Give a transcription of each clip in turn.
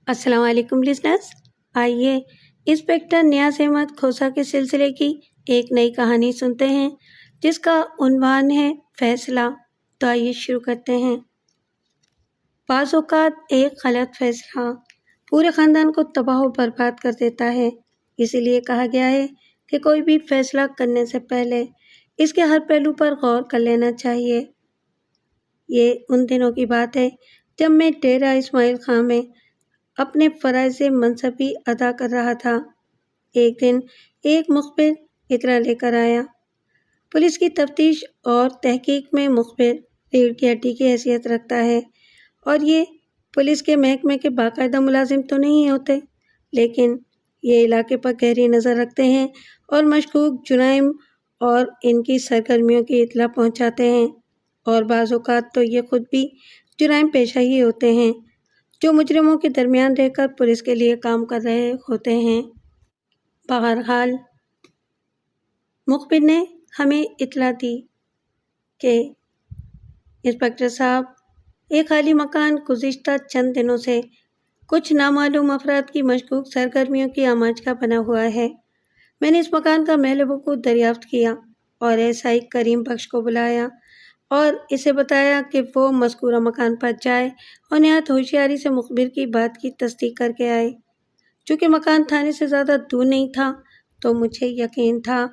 السلام علیکم لسنرز، آئیے انسپکٹر نیاز احمد کھوسہ کے سلسلے کی ایک نئی کہانی سنتے ہیں جس کا عنوان ہے فیصلہ۔ تو آئیے شروع کرتے ہیں۔ بعض اوقات ایک غلط فیصلہ پورے خاندان کو تباہ و برباد کر دیتا ہے، اسی لیے کہا گیا ہے کہ کوئی بھی فیصلہ کرنے سے پہلے اس کے ہر پہلو پر غور کر لینا چاہیے۔ یہ ان دنوں کی بات ہے جب میں ڈیرہ اسماعیل خاں میں اپنے فرائض منصبی ادا کر رہا تھا۔ ایک دن ایک مخبر اطلاع لے کر آیا۔ پولیس کی تفتیش اور تحقیق میں مخبر ریڑھ کی ہڈی کی حیثیت رکھتا ہے، اور یہ پولیس کے محکمے کے باقاعدہ ملازم تو نہیں ہوتے، لیکن یہ علاقے پر گہری نظر رکھتے ہیں اور مشکوک جرائم اور ان کی سرگرمیوں کی اطلاع پہنچاتے ہیں، اور بعض اوقات تو یہ خود بھی جرائم پیشہ ہی ہوتے ہیں جو مجرموں کے درمیان رہ کر پولیس کے لیے کام کر رہے ہوتے ہیں۔ بہرحال مخبر نے ہمیں اطلاع دی کہ انسپکٹر صاحب، ایک خالی مکان گزشتہ چند دنوں سے کچھ نامعلوم افراد کی مشکوک سرگرمیوں کی آماج کا بنا ہوا ہے۔ میں نے اس مکان کا محل وقوع دریافت کیا اور SI کریم بخش کو بلایا اور اسے بتایا کہ وہ مذکورہ مکان پر جائے اور نہایت ہوشیاری سے مخبر کی بات کی تصدیق کر کے آئے۔ چونکہ مکان تھانے سے زیادہ دور نہیں تھا تو مجھے یقین تھا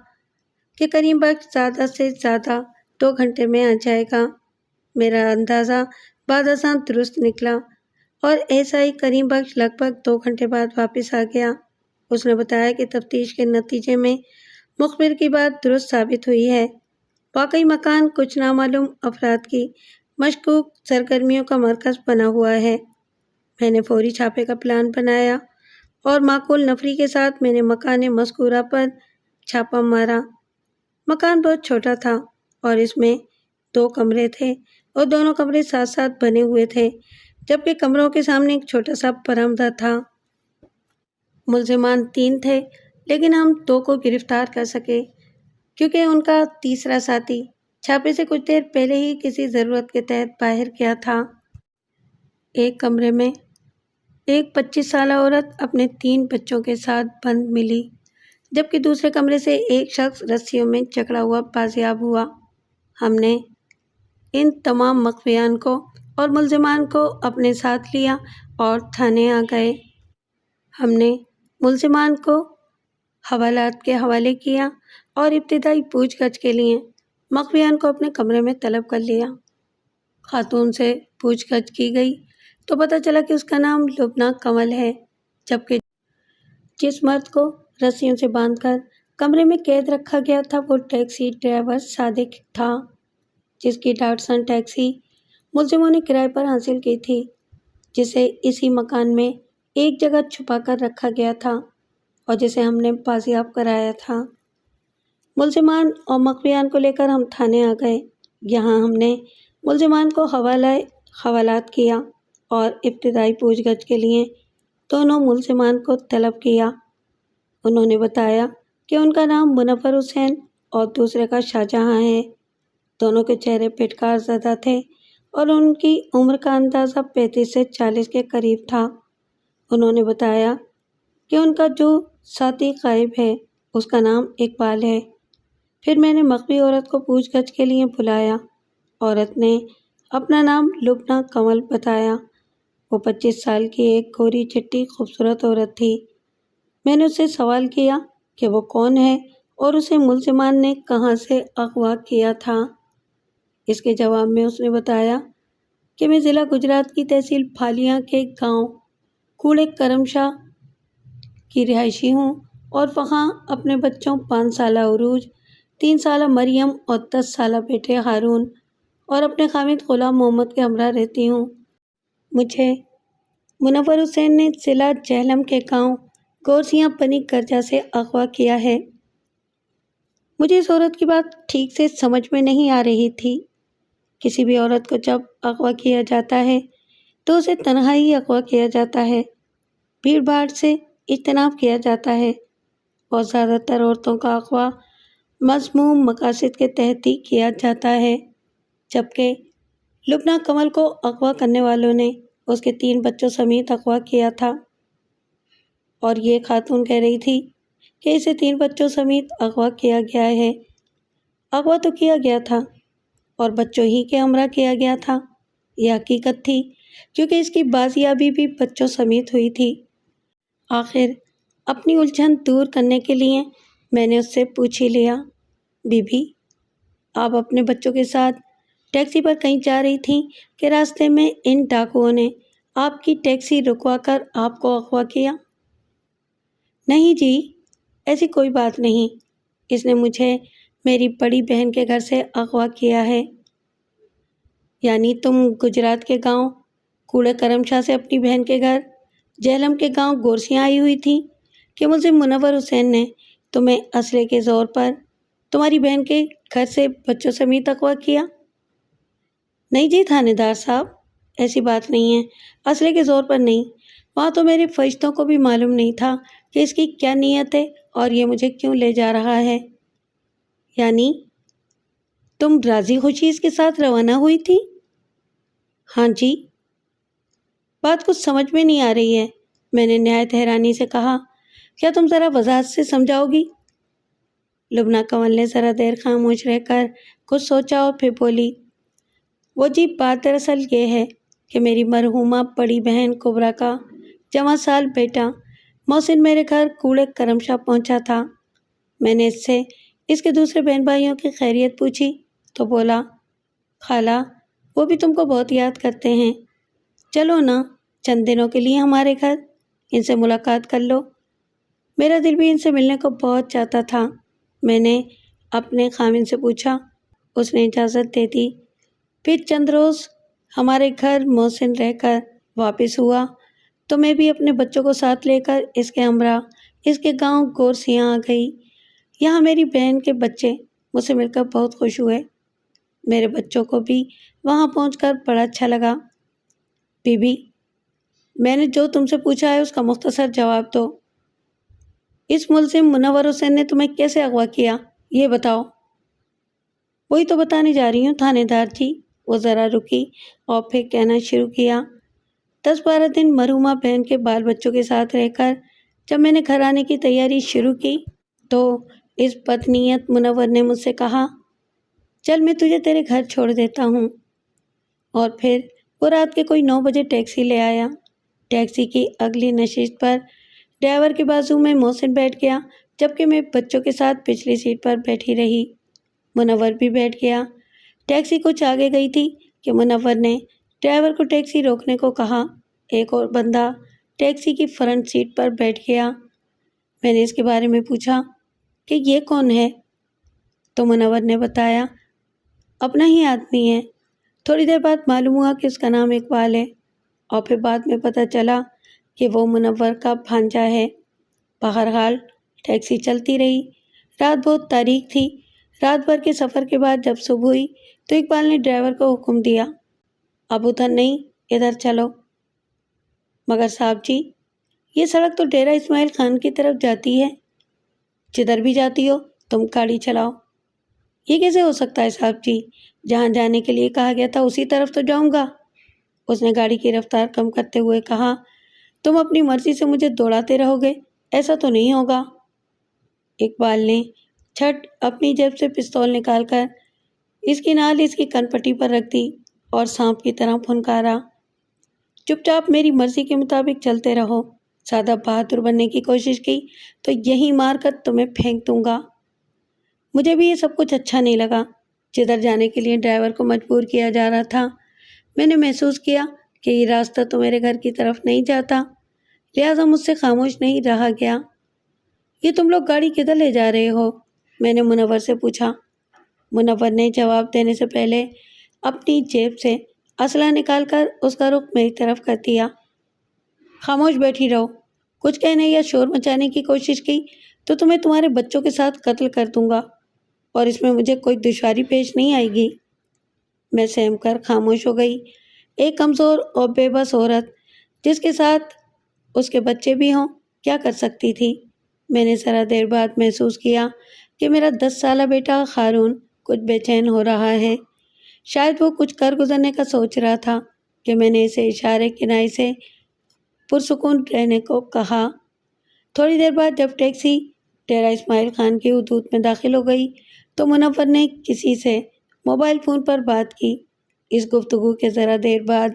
کہ کریم بخش زیادہ سے زیادہ 2 گھنٹے میں آ جائے گا۔ میرا اندازہ بعد ازاں درست نکلا اور SI کریم بخش لگ بھگ 2 گھنٹے بعد واپس آ گیا۔ اس نے بتایا کہ تفتیش کے نتیجے میں مخبر کی بات درست ثابت ہوئی ہے۔ واقعی مکان کچھ نامعلوم افراد کی مشکوک سرگرمیوں کا مرکز بنا ہوا ہے۔ میں نے فوری چھاپے کا پلان بنایا اور معقول نفری کے ساتھ میں نے مکان مذکورہ پر چھاپہ مارا۔ مکان بہت چھوٹا تھا اور اس میں 2 کمرے تھے اور دونوں کمرے ساتھ ساتھ بنے ہوئے تھے، جبکہ کمروں کے سامنے ایک چھوٹا سا برآمدہ تھا۔ ملزمان 3 تھے، لیکن ہم 2 کو گرفتار کر سکے کیونکہ ان کا تیسرا ساتھی چھاپے سے کچھ دیر پہلے ہی کسی ضرورت کے تحت باہر گیا تھا۔ ایک کمرے میں ایک 25 سالہ عورت اپنے 3 بچوں کے ساتھ بند ملی، جبکہ دوسرے کمرے سے ایک شخص رسیوں میں جکڑا ہوا بازیاب ہوا۔ ہم نے ان تمام مخفیان کو اور ملزمان کو اپنے ساتھ لیا اور تھانے آ گئے۔ ہم نے ملزمان کو حوالات کے حوالے کیا اور ابتدائی پوچھ گچھ کے لیے مخفیان کو اپنے کمرے میں طلب کر لیا۔ خاتون سے پوچھ گچھ کی گئی تو پتہ چلا کہ اس کا نام لبنہ کمل ہے، جبکہ جس مرد کو رسیوں سے باندھ کر کمرے میں قید رکھا گیا تھا وہ ٹیکسی ڈرائیور صادق تھا، جس کی ڈاٹسن ٹیکسی ملزموں نے کرائے پر حاصل کی تھی، جسے اسی مکان میں ایک جگہ چھپا کر رکھا گیا تھا اور جسے ہم نے بازیاب کرایا تھا۔ ملزمان اور مخفیان کو لے کر ہم تھانے آ گئے۔ یہاں ہم نے ملزمان کو حوالات کیا اور ابتدائی پوچھ گچھ کے لیے دونوں ملزمان کو طلب کیا۔ انہوں نے بتایا کہ ان کا نام منور حسین اور دوسرے کا شاہجہاں ہے۔ دونوں کے چہرے پھٹکار زدہ تھے اور ان کی عمر کا اندازہ 35 سے 40 کے قریب تھا۔ انہوں نے بتایا کہ ان کا جو ساتھی غائب ہے اس کا نام اقبال ہے۔ پھر میں نے مخفی عورت کو پوچھ گچھ کے لیے بلایا۔ عورت نے اپنا نام لبنہ کمل بتایا۔ وہ 25 سال کی ایک گوری چٹی خوبصورت عورت تھی۔ میں نے اس سے سوال کیا کہ وہ کون ہے اور اسے ملزمان نے کہاں سے اغوا کیا تھا۔ اس کے جواب میں اس نے بتایا کہ میں ضلع گجرات کی تحصیل پھالیاں کے گاؤں کوڑے کرم شاہ کی رہائشی ہوں اور وہاں اپنے بچوں 5 سالہ عروج، 3 سالہ مریم اور 10 سالہ بیٹے ہارون اور اپنے خامد غلام محمد کے ہمراہ رہتی ہوں۔ مجھے منور حسین نے ضلع جہلم کے گاؤں گورسیاں پنی گرجا سے اغوا کیا ہے۔ مجھے اس عورت کی بات ٹھیک سے سمجھ میں نہیں آ رہی تھی۔ کسی بھی عورت کو جب اغوا کیا جاتا ہے تو اسے تنہا ہی اغوا کیا جاتا ہے، بھیڑ بھاڑ سے اجتناب کیا جاتا ہے، اور زیادہ تر عورتوں کا اغوا مذموم مقاصد کے تحت ہی کیا جاتا ہے، جبکہ لبنہ کمل کو اغوا کرنے والوں نے اس کے 3 بچوں سمیت اغوا کیا تھا، اور یہ خاتون کہہ رہی تھی کہ اسے 3 بچوں سمیت اغوا کیا گیا ہے۔ اغوا تو کیا گیا تھا اور بچوں ہی کے ہمراہ کیا گیا تھا، یہ حقیقت تھی، کیونکہ اس کی بازیابی بھی بچوں سمیت ہوئی تھی۔ آخر اپنی الجھن دور کرنے کے لیے میں نے اس سے پوچھ ہی لیا، بی بی آپ اپنے بچوں کے ساتھ ٹیکسی پر کہیں جا رہی تھیں کہ راستے میں ان ڈاکوؤں نے آپ کی ٹیکسی رکوا کر آپ کو اغوا کیا؟ نہیں جی، ایسی کوئی بات نہیں، اس نے مجھے میری بڑی بہن کے گھر سے اغوا کیا ہے۔ یعنی تم گجرات کے گاؤں کوڑے کرم شاہ سے اپنی بہن کے گھر جہلم کے گاؤں گورسیاں آئی ہوئی تھی کہ ملزم منور حسین نے تمہیں اسلحے کے زور پر تمہاری بہن کے گھر سے بچوں سمیت اغوا کیا؟ نہیں جی تھانے دار صاحب، ایسی بات نہیں ہے، اسلحے کے زور پر نہیں، وہاں تو میرے فرشتوں کو بھی معلوم نہیں تھا کہ اس کی کیا نیت ہے اور یہ مجھے کیوں لے جا رہا ہے۔ یعنی تم راضی خوشی اس کے ساتھ روانہ ہوئی تھی؟ ہاں جی۔ بات کچھ سمجھ میں نہیں آ رہی ہے، میں نے نہایت حیرانی سے کہا، کیا تم ذرا وضاحت سے سمجھاؤ گی؟ لبنہ کنول نے ذرا دیر خاموش رہ کر کچھ سوچا اور پھر بولی، وہ جی بات دراصل یہ ہے کہ میری مرحومہ بڑی بہن کبریٰ کا جوان سال بیٹا محسن میرے گھر کوڑے کرم شاہ پہنچا تھا۔ میں نے اس سے اس کے دوسرے بہن بھائیوں کی خیریت پوچھی تو بولا، خالہ وہ بھی تم کو بہت یاد کرتے ہیں، چلو نا چند دنوں کے لیے ہمارے گھر، ان سے ملاقات کر لو۔ میرا دل بھی ان سے ملنے کو بہت چاہتا تھا۔ میں نے اپنے خامن سے پوچھا، اس نے اجازت دے دی۔ پھر چند روز ہمارے گھر محسن رہ کر واپس ہوا تو میں بھی اپنے بچوں کو ساتھ لے کر اس کے ہمراہ اس کے گاؤں گورسیاں آ گئی۔ یہاں میری بہن کے بچے مجھ سے مل کر بہت خوش ہوئے، میرے بچوں کو بھی وہاں پہنچ کر بڑا اچھا لگا۔ بی بی میں نے جو تم سے پوچھا ہے اس کا مختصر جواب دو، اس ملزم منور حسین نے تمہیں کیسے اغوا کیا یہ بتاؤ۔ وہی تو بتانے جا رہی ہوں تھانے دار جی۔ وہ ذرا رکی اور پھر کہنا شروع کیا، 10-12 دن مرحومہ بہن کے بال بچوں کے ساتھ رہ کر جب میں نے گھر آنے کی تیاری شروع کی تو اس بدنیت منور نے مجھ سے کہا، چل میں تجھے تیرے گھر چھوڑ دیتا ہوں، اور پھر وہ رات کے کوئی 9 بجے ٹیکسی لے آیا۔ ٹیکسی کی اگلی نشست پر ڈرائیور کے بازو میں محسن بیٹھ گیا، جبکہ میں بچوں کے ساتھ پچھلی سیٹ پر بیٹھی رہی۔ منور بھی بیٹھ گیا۔ ٹیکسی کچھ آگے گئی تھی کہ منور نے ڈرائیور کو ٹیکسی روکنے کو کہا۔ ایک اور بندہ ٹیکسی کی فرنٹ سیٹ پر بیٹھ گیا۔ میں نے اس کے بارے میں پوچھا کہ یہ کون ہے؟ تو منور نے بتایا، اپنا ہی آدمی ہے۔ تھوڑی دیر بعد معلوم ہوا کہ اس کا نام اقبال ہے، اور پھر بعد میں پتہ چلا کہ وہ منور کا بھانجا ہے۔ بہرحال ٹیکسی چلتی رہی۔ رات بہت تاریک تھی۔ رات بھر کے سفر کے بعد جب صبح ہوئی تو اقبال نے ڈرائیور کو حکم دیا، اب ادھر نہیں ادھر چلو۔ مگر صاحب جی یہ سڑک تو ڈیرہ اسماعیل خان کی طرف جاتی ہے، جدھر بھی جاتی ہو تم گاڑی چلاؤ۔ یہ کیسے ہو سکتا ہے صاحب جی، جہاں جانے کے لیے کہا گیا تھا اسی طرف تو جاؤں گا۔ اس نے گاڑی کی رفتار کم کرتے ہوئے کہا، تم اپنی مرضی سے مجھے دوڑاتے رہو گے، ایسا تو نہیں ہوگا۔ اقبال نے جھٹ اپنی جیب سے پستول نکال کر اس کی نال اس کی کن پٹی پر رکھ دی اور سانپ کی طرح پھنکارا، چپ چاپ میری مرضی کے مطابق چلتے رہو، زیادہ بہادر بننے کی کوشش کی تو یہی مار کر تمہیں پھینک دوں گا۔ مجھے بھی یہ سب کچھ اچھا نہیں لگا۔ جدھر جانے کے لیے ڈرائیور کو مجبور کیا جا رہا تھا، میں نے محسوس کیا کہ یہ راستہ تو میرے گھر کی طرف نہیں جاتا، لہٰذا مجھ سے خاموش نہیں رہا گیا۔ یہ تم لوگ گاڑی کدھر لے جا رہے ہو؟ میں نے منور سے پوچھا۔ منور نے جواب دینے سے پہلے اپنی جیب سے اسلحہ نکال کر اس کا رخ میری طرف کر دیا۔ خاموش بیٹھی رہو، کچھ کہنے یا شور مچانے کی کوشش کی تو تمہیں تمہارے بچوں کے ساتھ قتل کر دوں گا، اور اس میں مجھے کوئی دشواری پیش نہیں آئے گی۔ میں سہم کر خاموش ہو گئی۔ ایک کمزور اور بے بس عورت جس کے ساتھ اس کے بچے بھی ہوں کیا کر سکتی تھی؟ میں نے ذرا دیر بعد محسوس کیا کہ میرا 10 سالہ بیٹا خارون کچھ بے چین ہو رہا ہے، شاید وہ کچھ کر گزرنے کا سوچ رہا تھا۔ کہ میں نے اسے اشارے کنائی سے پرسکون رہنے کو کہا۔ تھوڑی دیر بعد جب ٹیکسی ڈیرہ اسماعیل خان کی حدود میں داخل ہو گئی تو منور نے کسی سے موبائل فون پر بات کی۔ اس گفتگو کے ذرا دیر بعد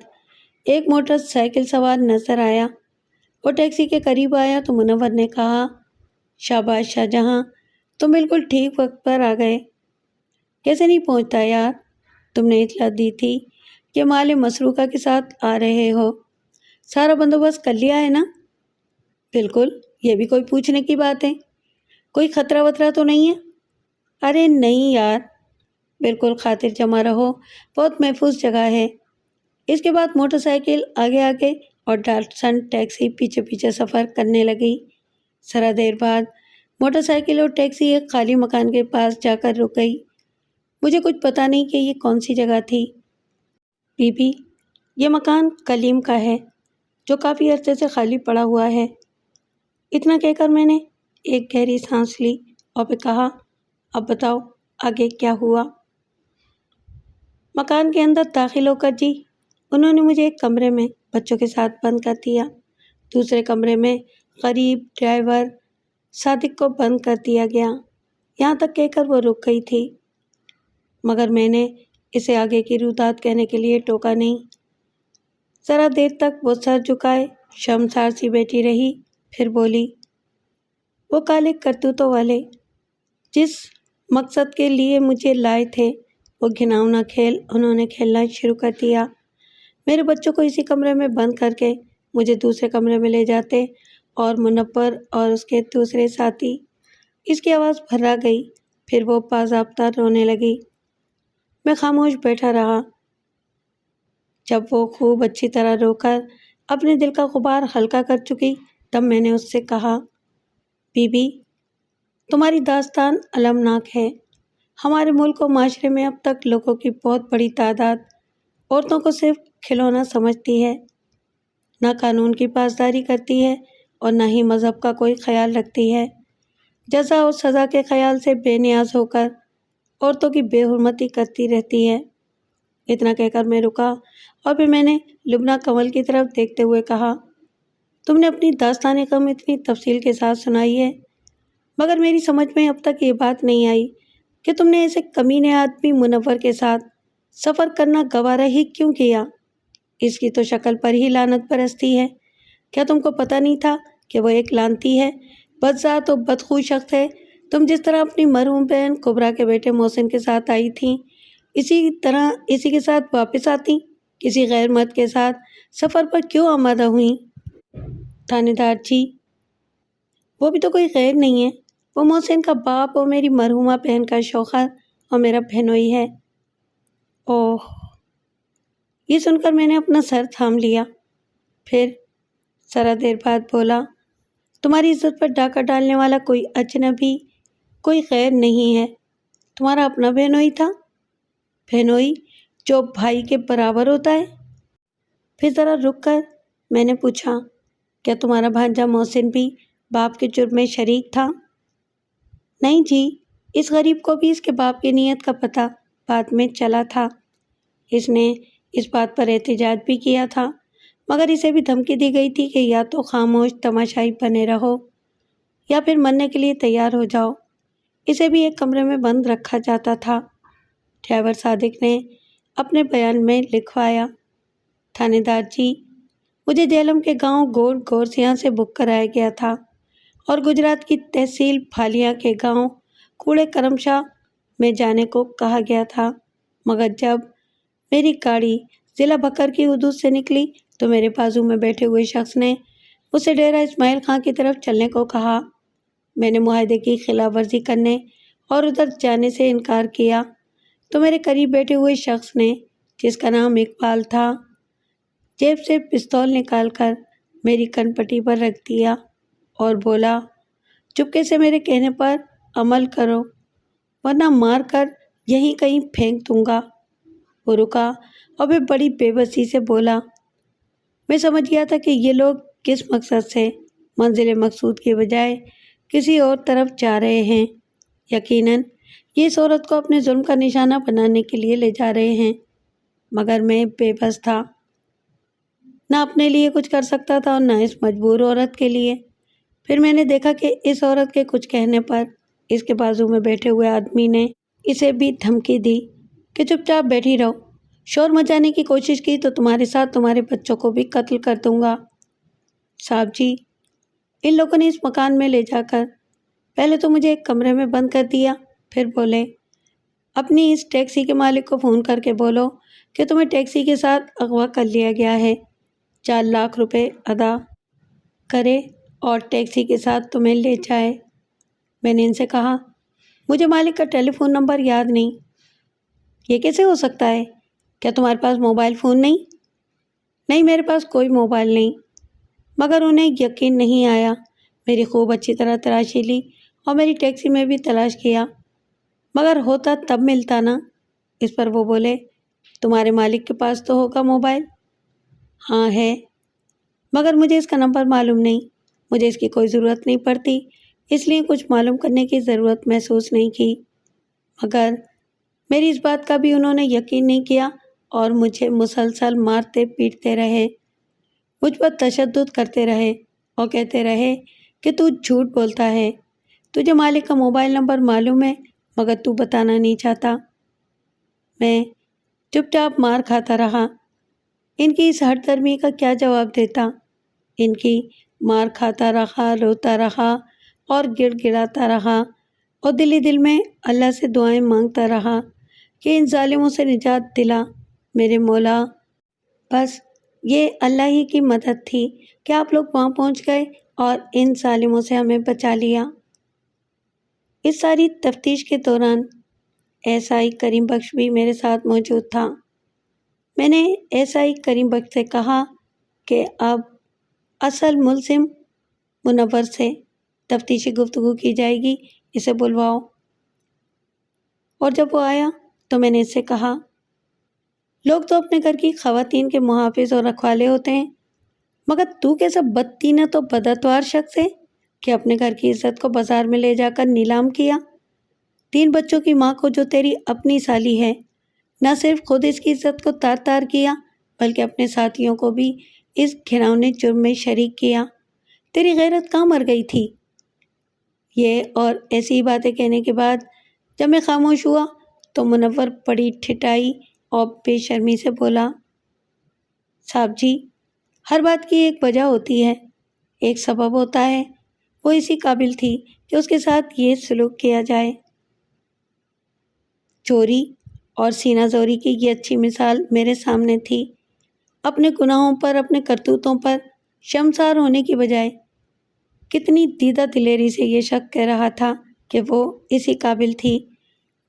ایک موٹر سائیکل سوار نظر آیا۔ وہ ٹیکسی کے قریب آیا تو منور نے کہا، شاباش شاہجہاں، تم بالکل ٹھیک وقت پر آ گئے۔ کیسے نہیں پہنچتا یار، تم نے اطلاع دی تھی کہ مال مسروقہ کے ساتھ آ رہے ہو، سارا بندوبست کر لیا ہے نا؟ بالکل، یہ بھی کوئی پوچھنے کی بات ہے؟ کوئی خطرہ وطرہ تو نہیں ہے؟ ارے نہیں یار، بالکل خاطر جمع رہو، بہت محفوظ جگہ ہے۔ اس کے بعد موٹر سائیکل آگے آگے اور ڈاٹسن ٹیکسی پیچھے پیچھے سفر کرنے لگی۔ ذرا دیر بعد موٹر سائیکل اور ٹیکسی ایک خالی مکان کے پاس جا کر رک گئی۔ مجھے کچھ پتہ نہیں کہ یہ کون سی جگہ تھی۔ بی بی، یہ مکان کلیم کا ہے جو کافی عرصے سے خالی پڑا ہوا ہے۔ اتنا کہہ کر میں نے ایک گہری سانس لی اور پھر کہا، اب بتاؤ آگے کیا ہوا؟ مکان کے اندر داخل ہو کر جی، انہوں نے مجھے ایک کمرے میں بچوں کے ساتھ بند کر دیا، دوسرے کمرے میں غریب ڈرائیور صادق کو بند کر دیا گیا، یہاں تک کہہ کر وہ رک گئی تھی، مگر میں نے اسے آگے کی رویداد کہنے کے لیے ٹوکا نہیں۔ ذرا دیر تک وہ سر جھکائے شرمسار سی بیٹھی رہی، پھر بولی، وہ کالے کرتوتوں والے جس مقصد کے لیے مجھے لائے تھے، وہ گھناؤنا کھیل انہوں نے کھیلنا شروع کر دیا۔ میرے بچوں کو اسی کمرے میں بند کر کے مجھے دوسرے کمرے میں لے جاتے اور منور اور اس کے دوسرے ساتھی۔ اس کی آواز بھرا گئی، پھر وہ باضابطہ رونے لگی۔ میں خاموش بیٹھا رہا۔ جب وہ خوب اچھی طرح رو کر اپنے دل کا غبار ہلکا کر چکی تب میں نے اس سے کہا، بی بی، تمہاری داستان المناک ہے۔ ہمارے ملک و معاشرے میں اب تک لوگوں کی بہت بڑی تعداد عورتوں کو صرف کھلونا سمجھتی ہے، نہ قانون کی پاسداری کرتی ہے اور نہ ہی مذہب کا کوئی خیال رکھتی ہے، جزا اور سزا کے خیال سے بے نیاز ہو کر عورتوں کی بے حرمتی کرتی رہتی ہے۔ اتنا کہہ کر میں رکا اور پھر میں نے لبنہ کنول کی طرف دیکھتے ہوئے کہا، تم نے اپنی داستان غم اتنی تفصیل کے ساتھ سنائی ہے، مگر میری سمجھ میں اب تک یہ بات نہیں آئی کہ تم نے ایسے کمینے آدمی منور کے ساتھ سفر کرنا گوارا ہی کیوں کیا؟ اس کی تو شکل پر ہی لعنت برستی ہے۔ کیا تم کو پتہ نہیں تھا کہ وہ ایک لعنتی ہے، بدذات و بدخو شخص ہے؟ تم جس طرح اپنی مرحوم بہن کبریٰ کے بیٹے محسن کے ساتھ آئی تھیں، اسی طرح اسی کے ساتھ واپس آتی، کسی غیر مرد کے ساتھ سفر پر کیوں آمادہ ہوئیں؟ تھانے دار جی، وہ بھی تو کوئی غیر نہیں ہے، وہ محسن کا باپ اور میری مرحومہ بہن کا شوہر اور میرا بہنوئی ہے۔ اوہ! یہ سن کر میں نے اپنا سر تھام لیا، پھر ذرا دیر بعد بولا، تمہاری عزت پر ڈاکہ ڈالنے والا کوئی اجنبی، کوئی غیر نہیں ہے، تمہارا اپنا بہنوئی تھا۔ بہنوئی جو بھائی کے برابر ہوتا ہے؟ پھر ذرا رک کر میں نے پوچھا، کیا تمہارا بھانجا محسن بھی باپ کے جرم میں شریک تھا؟ نہیں جی، اس غریب کو بھی اس کے باپ کی نیت کا پتہ بعد میں چلا تھا، اس نے اس بات پر احتجاج بھی کیا تھا، مگر اسے بھی دھمکی دی گئی تھی کہ یا تو خاموش تماشائی بنے رہو یا پھر مرنے کے لیے تیار ہو جاؤ۔ اسے بھی ایک کمرے میں بند رکھا جاتا تھا۔ ڈرائیور صادق نے اپنے بیان میں لکھوایا، تھانے دار جی، مجھے جہلم کے گاؤں گورسیاں سے بک کرایا گیا تھا اور گجرات کی تحصیل بھالیا کے گاؤں کوڑے کرمشاہ میں جانے کو کہا گیا تھا، مگر جب میری گاڑی ضلع بکر کی حدود سے نکلی تو میرے بازو میں بیٹھے ہوئے شخص نے مجھ سے ڈیرہ اسماعیل خان کی طرف چلنے کو کہا۔ میں نے معاہدے کی خلاف ورزی کرنے اور ادھر جانے سے انکار کیا تو میرے قریب بیٹھے ہوئے شخص نے، جس کا نام اقبال تھا، جیب سے پستول نکال کر میری کن پٹی پر رکھ دیا اور بولا، چپکے سے میرے کہنے پر عمل کرو ورنہ مار کر یہیں کہیں پھینک دوں گا۔ وہ رکا اور پھر بڑی بے بسی سے بولا، میں سمجھ گیا تھا کہ یہ لوگ کس مقصد سے منزل مقصود کے بجائے کسی اور طرف جا رہے ہیں، یقیناً یہ اس عورت کو اپنے ظلم کا نشانہ بنانے کے لیے لے جا رہے ہیں، مگر میں بے بس تھا۔ نہ اپنے لیے کچھ کر سکتا تھا اور نہ اس مجبور عورت کے لیے۔ پھر میں نے دیکھا کہ اس عورت کے کچھ کہنے پر اس کے بازو میں بیٹھے ہوئے آدمی نے اسے بھی دھمکی دی کہ چپ چاپ بیٹھی رہو، شور مچانے کی کوشش کی تو تمہارے ساتھ تمہارے بچوں کو بھی قتل کر دوں گا۔ صاحب جی، ان لوگوں نے اس مکان میں لے جا کر پہلے تو مجھے ایک کمرے میں بند کر دیا، پھر بولے اپنی اس ٹیکسی کے مالک کو فون کر کے بولو کہ تمہیں ٹیکسی کے ساتھ اغوا کر لیا گیا ہے، 4 لاکھ روپے ادا کرے اور ٹیکسی کے ساتھ تمہیں لے جائے۔ میں نے ان سے کہا مجھے مالک کا ٹیلی فون نمبر یاد نہیں۔ یہ کیسے ہو سکتا ہے؟ کیا تمہارے پاس موبائل فون نہیں؟ نہیں، میرے پاس کوئی موبائل نہیں۔ مگر انہیں یقین نہیں آیا۔ میری خوب اچھی طرح تلاشی لی اور میری ٹیکسی میں بھی تلاش کیا، مگر ہوتا تب ملتا نا۔ اس پر وہ بولے تمہارے مالک کے پاس تو ہوگا موبائل؟ ہاں ہے، مگر مجھے اس کا نمبر معلوم نہیں، مجھے اس کی کوئی ضرورت نہیں پڑتی، اس لیے کچھ معلوم کرنے کی ضرورت محسوس نہیں کی۔ مگر میری اس بات کا بھی انہوں نے یقین نہیں کیا اور مجھے مسلسل مارتے پیٹتے رہے، مجھ پر تشدد کرتے رہے اور کہتے رہے کہ تو جھوٹ بولتا ہے، تجھے مالک کا موبائل نمبر معلوم ہے مگر تو بتانا نہیں چاہتا۔ میں چپ چاپ مار کھاتا رہا۔ ان کی اس ہٹ درمی کا کیا جواب دیتا؟ ان کی مار کھاتا رہا، روتا رہا اور گڑ گڑاتا رہا اور دل دل میں اللہ سے دعائیں مانگتا رہا کہ ان ظالموں سے نجات دلا میرے مولا۔ بس یہ اللہ ہی کی مدد تھی کہ آپ لوگ وہاں پہنچ گئے اور ان ظالموں سے ہمیں بچا لیا۔ اس ساری تفتیش کے دوران ایس آئی کریم بخش بھی میرے ساتھ موجود تھا۔ میں نے ایس آئی کریم بخش سے کہا کہ اب اصل ملزم منور سے تفتیشی گفتگو کی جائے گی، اسے بلواؤ۔ اور جب وہ آیا تو میں نے اس سے کہا لوگ تو اپنے گھر کی خواتین کے محافظ اور رکھوالے ہوتے ہیں، مگر تو کیسا بدطینت و بداتوار شخص ہے کہ اپنے گھر کی عزت کو بازار میں لے جا کر نیلام کیا۔ 3 بچوں کی ماں کو جو تیری اپنی سالی ہے، نہ صرف خود اس کی عزت کو تار تار کیا بلکہ اپنے ساتھیوں کو بھی اس گھناؤنے جرم میں شریک کیا۔ تیری غیرت کہاں مر گئی تھی؟ یہ اور ایسی ہی باتیں کہنے کے بعد جب میں خاموش ہوا تو منور بڑی ٹھٹائی اور بے شرمی سے بولا صاحب جی، ہر بات کی ایک وجہ ہوتی ہے، ایک سبب ہوتا ہے، وہ اسی قابل تھی کہ اس کے ساتھ یہ سلوک کیا جائے۔ چوری اور سینہ زوری کی یہ اچھی مثال میرے سامنے تھی۔ اپنے گناہوں پر، اپنے کرتوتوں پر شرمسار ہونے کی بجائے کتنی دیدہ دلیری سے یہ شخص کہہ رہا تھا کہ وہ اسی قابل تھی،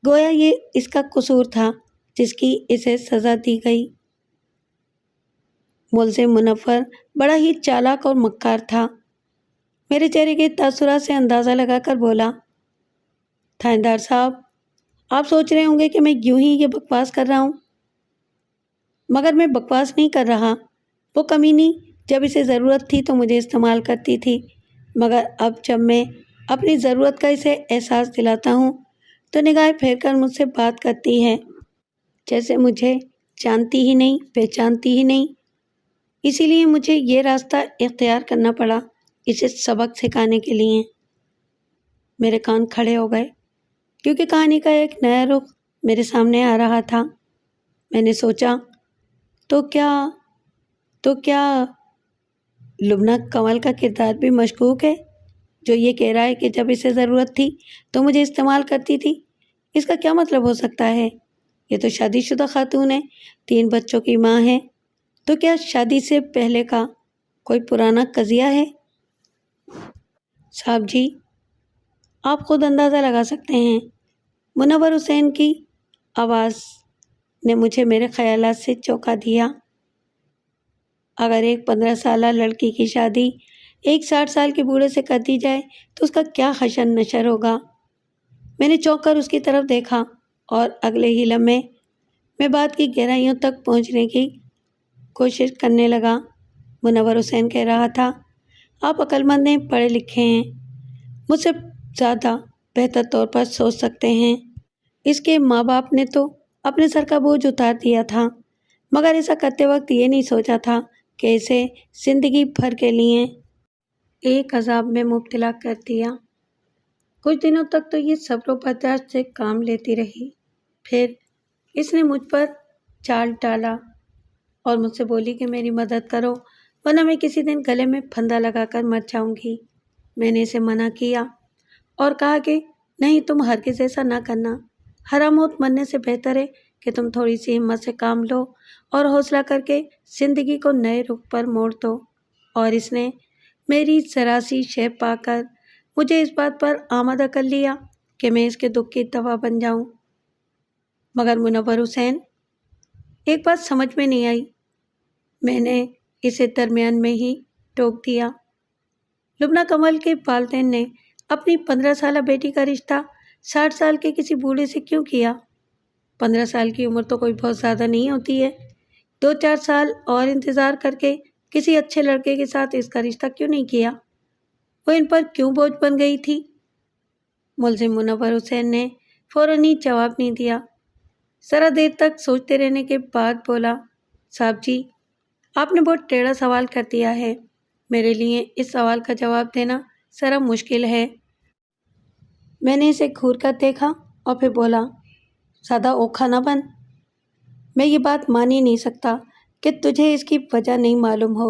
گویا یہ اس کا قصور تھا جس کی اسے سزا دی گئی۔ ملزم منور بڑا ہی چالاک اور مکار تھا۔ میرے چہرے کے تاثرات سے اندازہ لگا کر بولا تھاندار صاحب، آپ سوچ رہے ہوں گے کہ میں یوں ہی یہ بکواس کر رہا ہوں، مگر میں بکواس نہیں کر رہا۔ وہ کمینی جب اسے ضرورت تھی تو مجھے استعمال کرتی تھی، مگر اب جب میں اپنی ضرورت کا اسے احساس دلاتا ہوں تو نگاہیں پھیر کر مجھ سے بات کرتی ہے جیسے مجھے جانتی ہی نہیں، پہچانتی ہی نہیں۔ اسی لیے مجھے یہ راستہ اختیار کرنا پڑا اسے سبق سکھانے کے لیے۔ میرے کان کھڑے ہو گئے کیونکہ کہانی کا ایک نیا رخ میرے سامنے آ رہا تھا۔ میں نے سوچا تو کیا لبنہ کنول کا کردار بھی مشکوک ہے، جو یہ کہہ رہا ہے کہ جب اسے ضرورت تھی تو مجھے استعمال کرتی تھی۔ اس کا کیا مطلب ہو سکتا ہے؟ یہ تو شادی شدہ خاتون ہے، 3 بچوں کی ماں ہے، تو کیا شادی سے پہلے کا کوئی پرانا قضیہ ہے؟ صاحب جی، آپ خود اندازہ لگا سکتے ہیں۔ منور حسین کی آواز نے مجھے میرے خیالات سے چونکا دیا۔ اگر ایک 15 سالہ لڑکی کی شادی ایک 60 سال کے بوڑھے سے کر دی جائے تو اس کا کیا حشر نشر ہوگا؟ میں نے چونک کر اس کی طرف دیکھا اور اگلے ہی لمحے میں بات کی گہرائیوں تک پہنچنے کی کوشش کرنے لگا۔ منور حسین کہہ رہا تھا آپ عقل مند ہیں، پڑھے لکھے ہیں، مجھ سے زیادہ بہتر طور پر سوچ سکتے ہیں۔ اس کے ماں باپ نے تو اپنے سر کا بوجھ اتار دیا تھا، مگر ایسا کرتے وقت یہ نہیں سوچا تھا کہ اسے زندگی بھر کے لیے ایک عذاب میں مبتلا کر دیا۔ کچھ دنوں تک تو یہ صبر و برداشت سے کام لیتی رہی، پھر اس نے مجھ پر چال ڈالا اور مجھ سے بولی کہ میری مدد کرو ورنہ میں کسی دن گلے میں پھندا لگا کر مر جاؤں گی۔ میں نے اسے منع کیا اور کہا کہ نہیں، تم ہرگز ایسا نہ کرنا، حرام موت مرنے سے بہتر ہے کہ تم تھوڑی سی ہمت سے کام لو اور حوصلہ کر کے زندگی کو نئے رخ پر موڑ دو۔ اور اس نے میری ذرا سی شے پا کر مجھے اس بات پر آمادہ کر لیا کہ میں اس کے دکھ کی دوا بن جاؤں۔ مگر منور حسین، ایک بات سمجھ میں نہیں آئی۔ میں نے اسے درمیان میں ہی ٹوک دیا۔ لبنہ کمال کے والدین نے اپنی 15 سالہ بیٹی کا رشتہ 60 سال کے کسی بوڑھے سے کیوں کیا؟ 15 سال کی عمر تو کوئی بہت زیادہ نہیں ہوتی ہے۔ 2-4 سال اور انتظار کر کے کسی اچھے لڑکے کے ساتھ اس کا رشتہ کیوں نہیں کیا؟ وہ ان پر کیوں بوجھ بن گئی تھی؟ ملزم منور حسین نے فوراً ہی جواب نہیں دیا۔ ذرا دیر تک سوچتے رہنے کے بعد بولا، صاحب جی، آپ نے بہت ٹیڑھا سوال کر دیا ہے، میرے لیے اس سوال کا جواب دینا ذرا مشکل ہے۔ میں نے اسے گھور کر دیکھا اور پھر بولا، زیادہ اوکھا نہ بن، میں یہ بات مان ہی نہیں سکتا کہ تجھے اس کی وجہ نہیں معلوم ہو،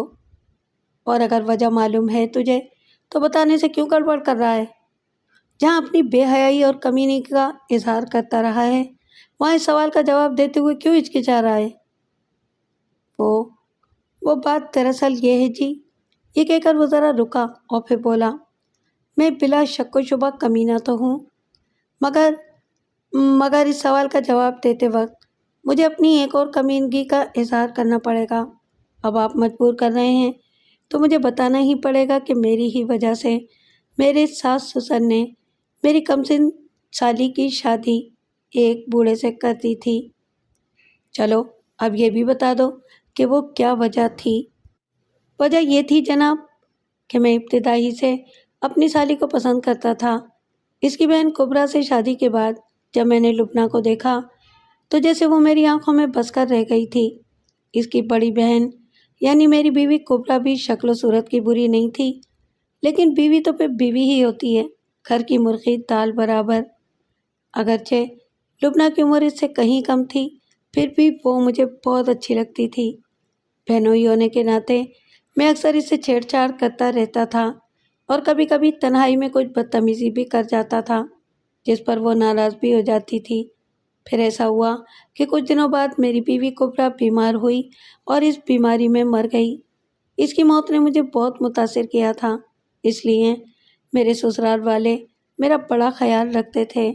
اور اگر وجہ معلوم ہے تجھے تو بتانے سے کیوں گڑبڑ کر رہا ہے؟ جہاں اپنی بے حیائی اور کمینی کا اظہار کرتا رہا ہے وہاں اس سوال کا جواب دیتے ہوئے کیوں ہچکچا رہا ہے؟ وہ بات دراصل یہ ہے جی، یہ کہہ کر وہ ذرا رکا اور پھر بولا، میں بلا شک و شبہ کمینہ تو ہوں، مگر اس سوال کا جواب دیتے وقت مجھے اپنی ایک اور کمینگی کا اظہار کرنا پڑے گا۔ اب آپ مجبور کر رہے ہیں تو مجھے بتانا ہی پڑے گا کہ میری ہی وجہ سے میرے ساس سسر نے میری کم سن سالی کی شادی ایک بوڑھے سے کر دی تھی۔ چلو اب یہ بھی بتا دو کہ وہ کیا وجہ تھی۔ وجہ یہ تھی جناب کہ میں ابتدائی سے اپنی سالی کو پسند کرتا تھا۔ اس کی بہن کبریٰ سے شادی کے بعد جب میں نے لبنہ کو دیکھا تو جیسے وہ میری آنکھوں میں بس کر رہ گئی تھی۔ اس کی بڑی بہن یعنی میری بیوی کبریٰ بھی شکل و صورت کی بری نہیں تھی، لیکن بیوی تو پھر بیوی ہی ہوتی ہے، گھر کی مرغی دال برابر۔ اگرچہ لبنہ کی عمر اس سے کہیں کم تھی، پھر بھی وہ مجھے بہت اچھی لگتی تھی۔ بہنوئی ہونے کے ناطے میں اکثر اس سے چھیڑ چھاڑ کرتا رہتا تھا اور کبھی کبھی تنہائی میں کچھ بدتمیزی بھی کر جاتا تھا، جس پر وہ ناراض بھی ہو جاتی تھی۔ پھر ایسا ہوا کہ کچھ دنوں بعد میری بیوی کبریٰ بیمار ہوئی اور اس بیماری میں مر گئی۔ اس کی موت نے مجھے بہت متاثر کیا تھا، اس لیے میرے سسرال والے میرا بڑا خیال رکھتے تھے۔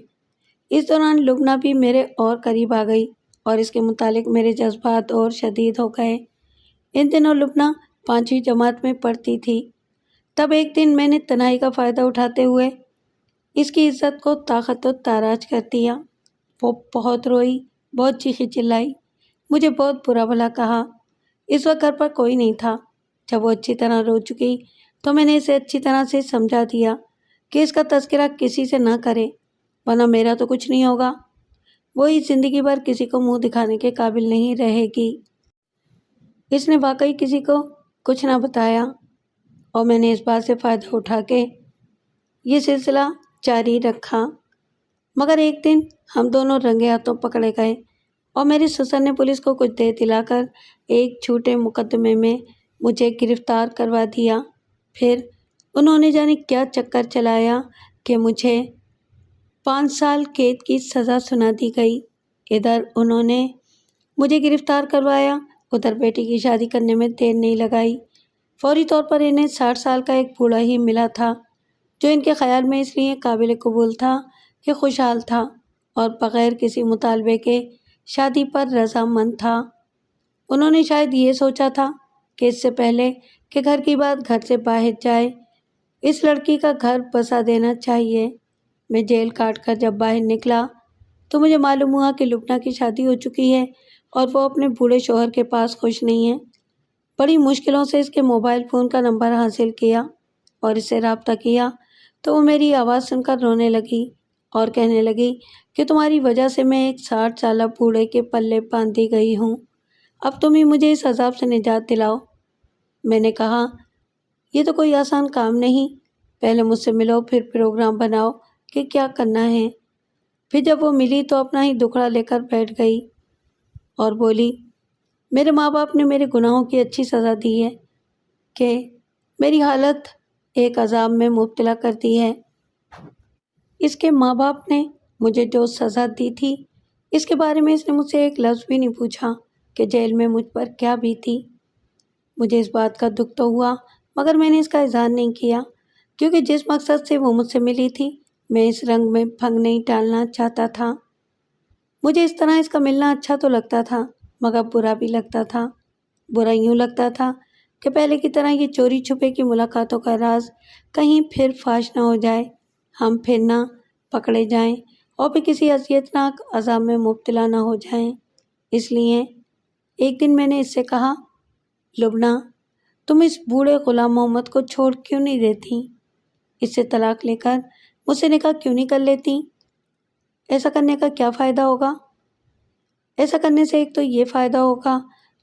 اس دوران لبنہ بھی میرے اور قریب آ گئی اور اس کے متعلق میرے جذبات اور شدید ہو گئے۔ ان دنوں لبنہ 5ویں جماعت میں پڑھتی تھی۔ تب ایک دن میں نے تنہائی کا فائدہ اٹھاتے ہوئے اس کی عزت کو طاقت و تاراج کر دیا۔ وہ بہت روئی، بہت چیخی چلائی، مجھے بہت برا بھلا کہا۔ اس وقت گھر پر کوئی نہیں تھا۔ جب وہ اچھی طرح رو چکی تو میں نے اسے اچھی طرح سے سمجھا دیا کہ اس کا تذکرہ کسی سے نہ کرے ورنہ میرا تو کچھ نہیں ہوگا، وہی زندگی بھر کسی کو منہ دکھانے کے قابل نہیں رہے گی۔ اس نے واقعی کسی کو کچھ نہ بتایا اور میں نے اس بات سے فائدہ اٹھا کے یہ سلسلہ جاری رکھا۔ مگر ایک دن ہم دونوں رنگے ہاتھوں پکڑے گئے اور میرے سسر نے پولیس کو کچھ دیر دلا کر ایک جھوٹے مقدمے میں مجھے گرفتار کروا دیا۔ پھر انہوں نے جانے کیا چکر چلایا کہ مجھے 5 سال قید کی سزا سنا دی گئی۔ ادھر انہوں نے مجھے گرفتار کروایا، ادھر بیٹی کی شادی کرنے میں دیر نہیں لگائی۔ فوری طور پر انہیں 60 سال کا ایک بوڑھا ہی ملا تھا جو ان کے خیال میں اس لیے قابل قبول تھا کہ خوشحال تھا اور بغیر کسی مطالبے کے شادی پر رضامند تھا۔ انہوں نے شاید یہ سوچا تھا کہ اس سے پہلے کہ گھر کی بات گھر سے باہر جائے اس لڑکی کا گھر بسا دینا چاہیے۔ میں جیل کاٹ کر جب باہر نکلا تو مجھے معلوم ہوا کہ لبنہ کی شادی ہو چکی ہے اور وہ اپنے بوڑھے شوہر کے پاس خوش نہیں ہے۔ بڑی مشکلوں سے اس کے موبائل فون کا نمبر حاصل کیا اور اس سے رابطہ کیا تو وہ میری آواز سن کر رونے لگی اور کہنے لگی کہ تمہاری وجہ سے میں ایک 60 سالہ بوڑھے کے پلے باندھی گئی ہوں، اب تم ہی مجھے اس عذاب سے نجات دلاؤ۔ میں نے کہا، یہ تو کوئی آسان کام نہیں، پہلے مجھ سے ملو پھر پروگرام بناؤ کہ کیا کرنا ہے۔ پھر جب وہ ملی تو اپنا ہی دکھڑا لے کر بیٹھ گئی اور بولی، میرے ماں باپ نے میرے گناہوں کی اچھی سزا دی ہے کہ میری حالت ایک عذاب میں مبتلا کر دی ہے۔ اس کے ماں باپ نے مجھے جو سزا دی تھی اس کے بارے میں اس نے مجھ سے ایک لفظ بھی نہیں پوچھا کہ جیل میں مجھ پر کیا بیتی۔ مجھے اس بات کا دکھ تو ہوا مگر میں نے اس کا اظہار نہیں کیا، کیونکہ جس مقصد سے وہ مجھ سے ملی تھی میں اس رنگ میں پھنگ نہیں ڈالنا چاہتا تھا۔ مجھے اس طرح اس کا ملنا اچھا تو لگتا تھا مگر برا بھی لگتا تھا۔ برا یوں لگتا تھا کہ پہلے کی طرح یہ چوری چھپے کی ملاقاتوں کا راز کہیں پھر فاش نہ ہو جائے، ہم پھر نہ پکڑے جائیں اور پھر کسی اذیتناک عذاب میں مبتلا نہ ہو جائیں۔ اس لیے ایک دن میں نے اس سے کہا، لبنہ، تم اس بوڑھے غلام محمد کو چھوڑ کیوں نہیں دیتی؟ اس سے طلاق لے کر مجھ سے نکاح کیوں نہیں کر لیتی؟ ایسا کرنے کا کیا فائدہ ہوگا؟ ایسا کرنے سے ایک تو یہ فائدہ ہوگا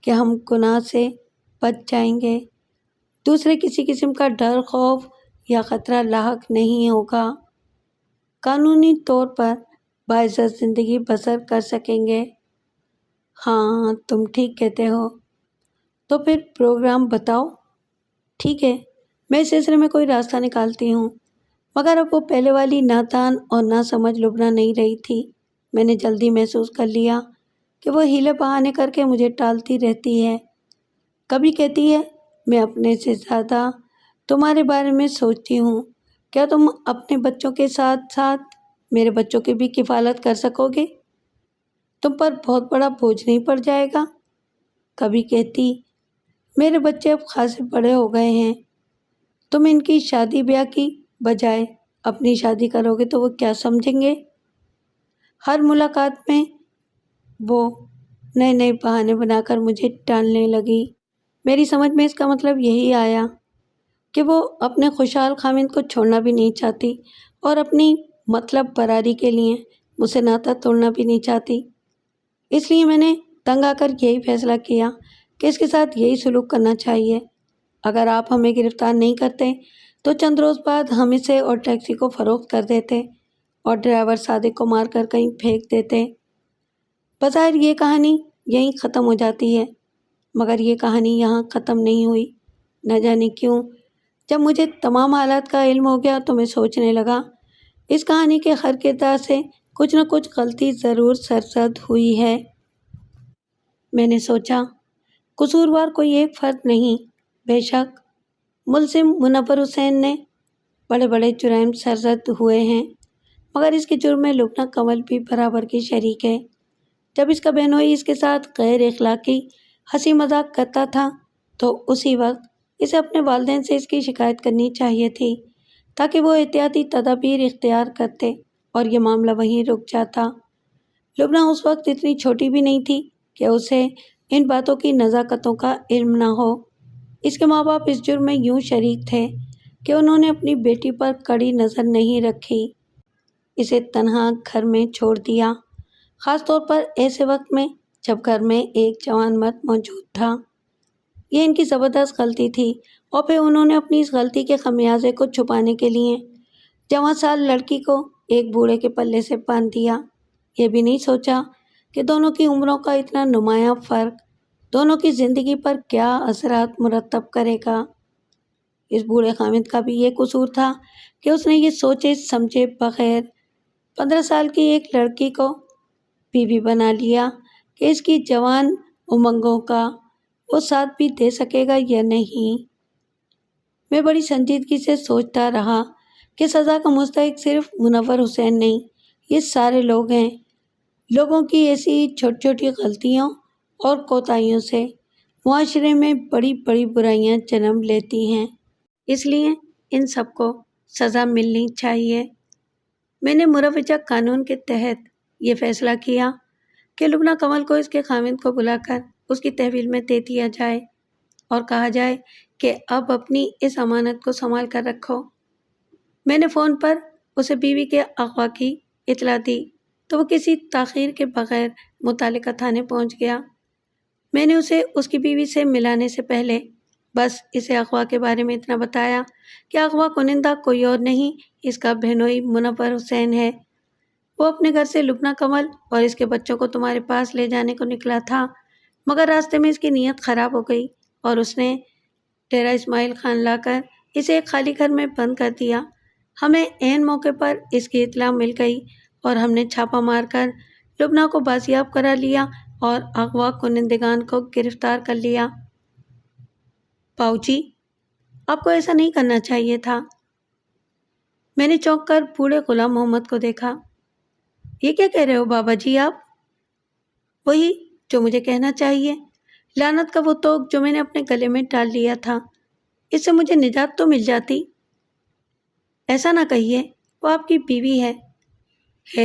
کہ ہم گناہ سے بچ جائیں گے، دوسرے کسی قسم کا ڈر، خوف یا خطرہ لاحق نہیں ہوگا، قانونی طور پر باعزت زندگی بسر کر سکیں گے۔ ہاں تم ٹھیک کہتے ہو، تو پھر پروگرام بتاؤ۔ ٹھیک ہے، میں اس سلسلے میں کوئی راستہ نکالتی ہوں۔ مگر اب وہ پہلے والی نادان اور ناسمجھ لبنہ نہیں رہی تھی۔ میں نے جلدی محسوس کر لیا کہ وہ ہیلے بہانے کر کے مجھے ٹالتی رہتی ہے۔ کبھی کہتی ہے، میں اپنے سے زیادہ تمہارے بارے میں سوچتی ہوں، کیا تم اپنے بچوں کے ساتھ ساتھ میرے بچوں کی بھی کفالت کر سکو گے؟ تم پر بہت بڑا بوجھ نہیں پڑ جائے گا؟ کبھی کہتی، میرے بچے اب خاصے بڑے ہو گئے ہیں، تم ان کی شادی بیاہ کی بجائے اپنی شادی کرو گے تو وہ کیا سمجھیں گے؟ ہر ملاقات میں وہ نئے نئے بہانے بنا کر مجھے ٹالنے لگی۔ میری سمجھ میں اس کا مطلب یہی آیا کہ وہ اپنے خوشحال خاوند کو چھوڑنا بھی نہیں چاہتی اور اپنی مطلب براری کے لیے مجھ سے ناتا توڑنا بھی نہیں چاہتی۔ اس لیے میں نے تنگ آ کر یہی فیصلہ کیا کہ اس کے ساتھ یہی سلوک کرنا چاہیے۔ اگر آپ ہمیں گرفتار نہیں کرتے تو چند روز بعد ہم اسے اور ٹیکسی کو فروخت کر دیتے اور ڈرائیور صادق کو مار کر کہیں پھینک دیتے۔ بظاہر یہ کہانی یہیں ختم ہو جاتی ہے، مگر یہ کہانی یہاں ختم نہیں ہوئی۔ نہ جانے کیوں جب مجھے تمام حالات کا علم ہو گیا تو میں سوچنے لگا، اس کہانی کے ہر کردار سے کچھ نہ کچھ غلطی ضرور سرزد ہوئی ہے۔ میں نے سوچا، قصوروار کوئی ایک فرد نہیں، بے شک ملزم منور حسین نے بڑے بڑے جرائم سرزد ہوئے ہیں، مگر اس کے جرم میں لبنہ کمل بھی برابر کی شریک ہے۔ جب اس کا بہنوئی اس کے ساتھ غیر اخلاقی ہنسی مذاق کرتا تھا تو اسی وقت اسے اپنے والدین سے اس کی شکایت کرنی چاہیے تھی تاکہ وہ احتیاطی تدابیر اختیار کرتے اور یہ معاملہ وہیں رک جاتا۔ لبنہ اس وقت اتنی چھوٹی بھی نہیں تھی کہ اسے ان باتوں کی نزاکتوں کا علم نہ ہو۔ اس کے ماں باپ اس جرم میں یوں شریک تھے کہ انہوں نے اپنی بیٹی پر کڑی نظر نہیں رکھی، اسے تنہا گھر میں چھوڑ دیا، خاص طور پر ایسے وقت میں جب گھر میں ایک جوان مرد موجود تھا۔ یہ ان کی زبردست غلطی تھی اور پھر انہوں نے اپنی اس غلطی کے خمیازے کو چھپانے کے لیے جوان سال لڑکی کو ایک بوڑھے کے پلے سے باندھ دیا۔ یہ بھی نہیں سوچا کہ دونوں کی عمروں کا اتنا نمایاں فرق دونوں کی زندگی پر کیا اثرات مرتب کرے گا۔ اس بوڑھے خاوند کا بھی یہ قصور تھا کہ اس نے یہ سوچے سمجھے بغیر 15 سال کی ایک لڑکی کو بیوی بنا لیا کہ اس کی جوان امنگوں کا وہ ساتھ بھی دے سکے گا یا نہیں۔ میں بڑی سنجیدگی سے سوچتا رہا کہ سزا کا مستحق صرف منور حسین نہیں، یہ سارے لوگ ہیں۔ لوگوں کی ایسی چھوٹی چھوٹی غلطیوں اور کوتاہیوں سے معاشرے میں بڑی بڑی برائیاں جنم لیتی ہیں، اس لیے ان سب کو سزا ملنی چاہیے۔ میں نے مروجہ قانون کے تحت یہ فیصلہ کیا کہ لبنہ کمل کو اس کے خاوند کو بلا کر اس کی تحویل میں دے دیا جائے اور کہا جائے کہ اب اپنی اس امانت کو سنبھال کر رکھو۔ میں نے فون پر اسے بیوی کے اغوا کی اطلاع دی تو وہ کسی تاخیر کے بغیر متعلقہ تھانے پہنچ گیا۔ میں نے اسے اس کی بیوی سے ملانے سے پہلے بس اسے اغوا کے بارے میں اتنا بتایا کہ اغوا کنندہ کوئی اور نہیں، اس کا بہنوئی منور حسین ہے۔ وہ اپنے گھر سے لبنہ کمل اور اس کے بچوں کو تمہارے پاس لے جانے کو نکلا تھا، مگر راستے میں اس کی نیت خراب ہو گئی اور اس نے ڈیرہ اسماعیل خان لا کر اسے ایک خالی گھر میں بند کر دیا۔ ہمیں عین موقع پر اس کی اطلاع مل گئی اور ہم نے چھاپا مار کر لبنہ کو بازیاب کرا لیا اور اغوا کنندگان کو گرفتار کر لیا۔ باؤجی، آپ کو ایسا نہیں کرنا چاہیے تھا۔ میں نے چونک کر بوڑھے غلام محمد کو دیکھا۔ یہ کیا کہہ رہے ہو بابا جی آپ؟ وہی جو مجھے کہنا چاہیے، لعنت کا وہ توق جو میں نے اپنے گلے میں ڈال لیا تھا، اس سے مجھے نجات تو مل جاتی۔ ایسا نہ کہیے، وہ آپ کی بیوی ہے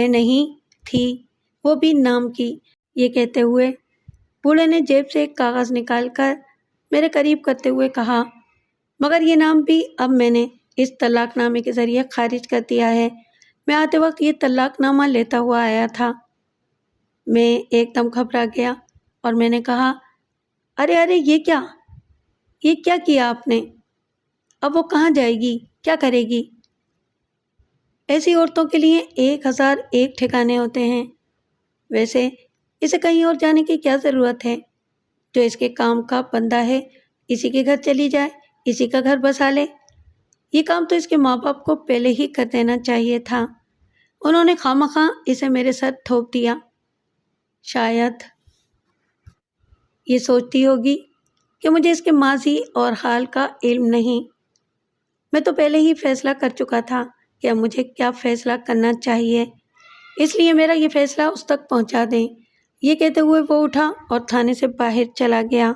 نہیں تھی، وہ بھی نام کی۔ یہ کہتے ہوئے بوڑھے نے جیب سے ایک کاغذ نکال کر میرے قریب کرتے ہوئے کہا، مگر یہ نام بھی اب میں نے اس طلاق نامے کے ذریعے خارج کر دیا ہے۔ میں آتے وقت یہ طلاق نامہ لیتا ہوا آیا تھا۔ میں ایک دم گھبرا گیا اور میں نے کہا، ارے یہ کیا کیا آپ نے؟ اب وہ کہاں جائے گی؟ کیا کرے گی؟ ایسی عورتوں کے لیے 1001 ٹھکانے ہوتے ہیں۔ ویسے اسے کہیں اور جانے کی کیا ضرورت ہے؟ جو اس کے کام کا بندہ ہے، اسی کے گھر چلی جائے، اسی کا گھر بسا لے۔ یہ کام تو اس کے ماں باپ کو پہلے ہی کر دینا چاہیے تھا، انہوں نے خواہ اسے میرے سر تھوپ دیا۔ شاید یہ سوچتی ہوگی کہ مجھے اس کے ماضی اور حال کا علم نہیں۔ میں تو پہلے ہی فیصلہ کر چکا تھا کہ اب مجھے کیا فیصلہ کرنا چاہیے، اس لیے میرا یہ فیصلہ اس تک پہنچا دیں۔ یہ کہتے ہوئے وہ اٹھا اور تھانے سے باہر چلا گیا۔